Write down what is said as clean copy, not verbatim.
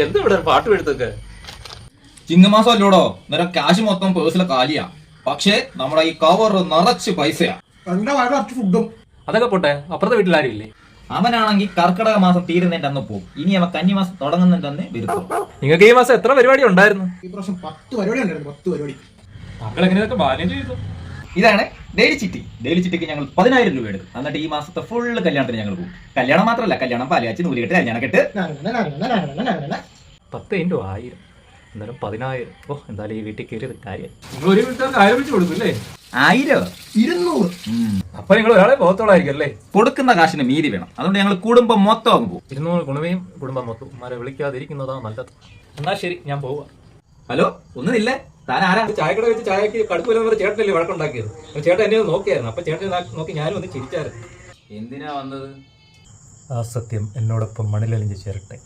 എന്താ ഇവിടെ പാട്ട് എടുത്തൊക്കെ? ചിങ്ങമാസം അല്ലോടോ, നേരം ക്യാഷ് മൊത്തം പേഴ്സിലെ കാലിയാ. പക്ഷേ നമ്മുടെ ഈ കവർ നിറച്ച് പൈസയാ. ഫുഡും അതൊക്കെ പോട്ടെ, അപ്പുറത്തെ വീട്ടിൽ ആരും ഇല്ലേ? അവനാണെങ്കിൽ കർക്കിടക മാസം തീരുന്നതിന്റെ അന്ന് പോകും. ഇനി അവൻ കന്നിമാസം തുടങ്ങുന്നതിന്റെ അന്ന് വരും. നിങ്ങൾക്ക് ഈ മാസം എത്ര പരിപാടി ഉണ്ടായിരുന്നു? ഈ പ്രാവശ്യം 10 പരിപാടി ഉണ്ടായിരുന്നു. 10 പരിപാടി. മക്കൾ എങ്ങനെയൊക്കെ ബാല്യം ചെയ്തു? ഇതാണ് ഡെയിലി ചിട്ടി. ഡെയിലി ചിട്ടിക്ക് ഞങ്ങൾ 10,000 രൂപ എടുക്കും. എന്നിട്ട് ഈ മാസത്തെ ഫുള്ള് കല്യാണത്തിന് ഞങ്ങൾ പോകും. കല്യാണം മാത്രമല്ല, കല്യാണം പാലുകാച്ചി നൂലുകെട്ട് കല്യാണം കെട്ട് 10 × 1000 എന്നാലും 10,000. ഓ, എന്തായാലും ഈ വീട്ടിൽ കയറിയത് കാര്യം. നിങ്ങൾ ഒരു വീട്ടുകാർക്ക് 1000 വെച്ച് കൊടുക്കില്ലേ? 1000 200. അപ്പൊ നിങ്ങൾ ഒരാളെ പോകത്തോളായിരിക്കും അല്ലേ? കൊടുക്കുന്ന കാശിന് മീതി വേണം. അതുകൊണ്ട് ഞങ്ങൾ കുടുംബം മൊത്തം അങ്ങ് പോകും. 200 ഗുണമേയും കുടുംബം മൊത്തം ഉമ്മാരെ വിളിക്കാതിരിക്കുന്നതാ നല്ലത്. എന്നാ ശരി, ഞാൻ പോവാ. ഹലോ, ഒന്നുമില്ലേ? താൻ ആരാ? ചായക്കട വെച്ച് ചായക്ക് കടുപ്പില്ലെന്ന് ചേട്ടനല്ലേ വഴക്കുണ്ടാക്കിയത്. ചേട്ടൻ എന്നെ നോക്കിയായിരുന്നു. അപ്പൊ ചേട്ടൻ നോക്കി ഞാനും ഒന്ന് ചിരിച്ചായിരുന്നു. എന്തിനാ വന്നത്? ആ സത്യം എന്നോടൊപ്പം മണിലലിഞ്ഞ് ചേരട്ടെ.